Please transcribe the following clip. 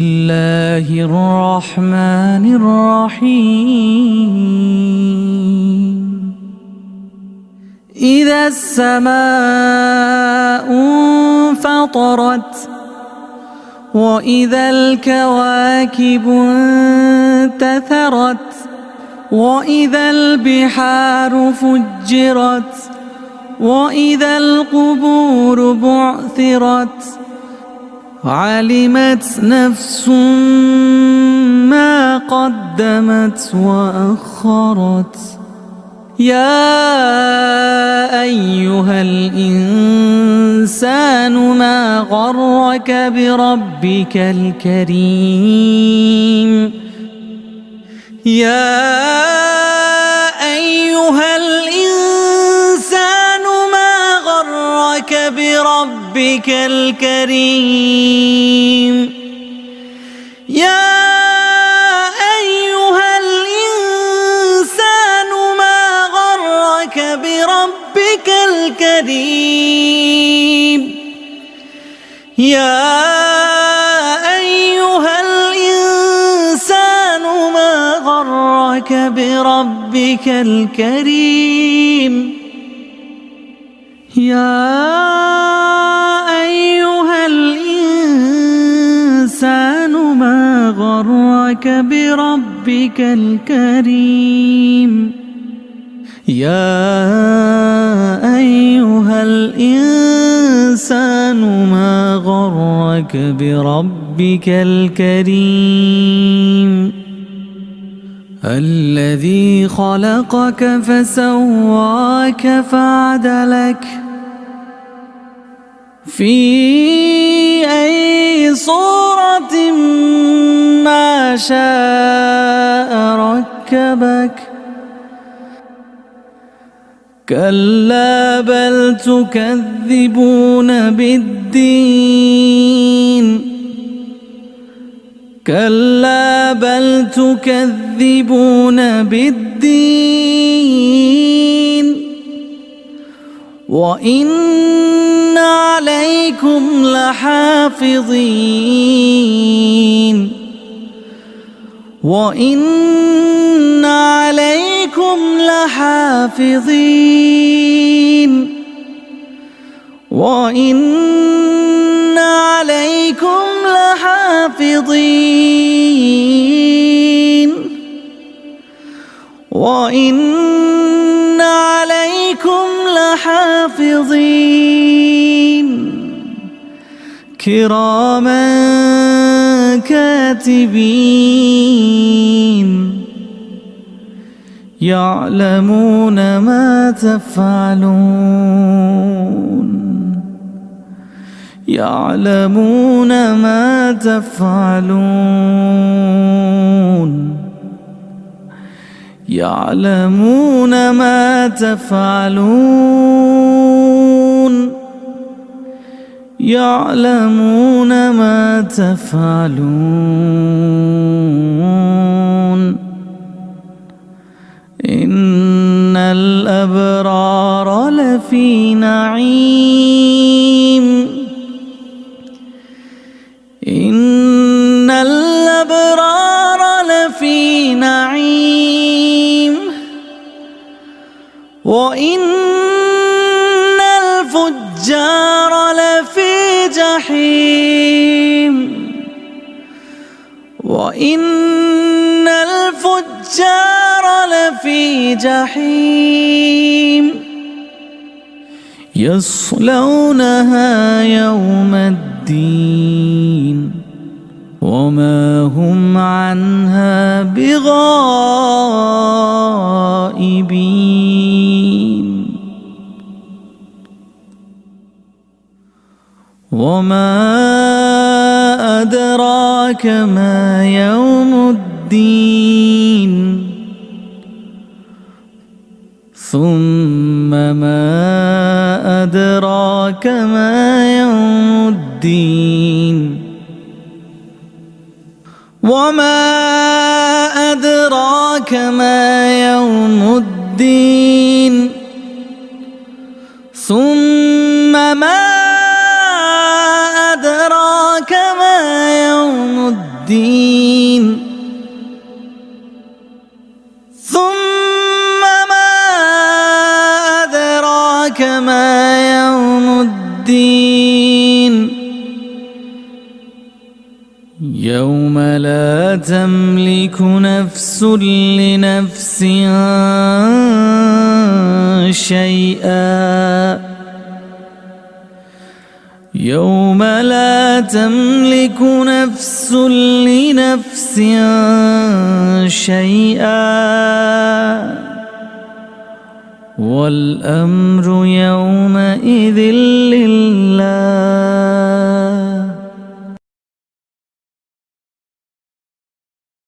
الله الرحمن الرحيم. إذا السماء انفطرت وإذا الكواكب انتثرت وإذا البحار فجرت وإذا القبور بعثرت علمت نفس ما قدمت وأخرت. يا أيها الإنسان ما غرك بربك الكريم. يا أيها الإنسان ما غرك بربك الكريم. يا أيها الإنسان ما غرك بربك الكريم. يا أيها الإنسان ما غرك بربك الكريم. يا أيها الإنسان ما غرك بربك الكريم. يا أيها الإنسان ما غرك بربك الكريم. الذي خلقك فسواك فعدلك في أي صورة ما شاء ركبك. كلا بل تكذبون بالدين. كلا بل تكذبون بالدين وإن عليكم لحافظين. وإن عليكم لحافظين. وإن عليكم لحافظين. وإن عليكم لحافظين كراما كاتبين يعلمون ما تفعلون. يعلمون ما تفعلون. يعلمون ما تفعلون. يعلمون ما تفعلون. إن الأبرار لفي نعيم. إن الأبرار لفي نعيم وإن الفجار لفي جحيم. وإن الفجار لفي جحيم يصلونها يوم الدين وما هم عنها بغائبين. وما أدراك ما يوم الدين. ثم ما أدراك ما يوم الدين. وما أدراك ما يوم الدين. ثم ما أدراك ما يوم الدين. الدين ثم ما أدراك ما يوم الدين يوم لا تملك نفس لنفس شيئا يوم لا تملك نفس لنفس شيئا والأمر يومئذ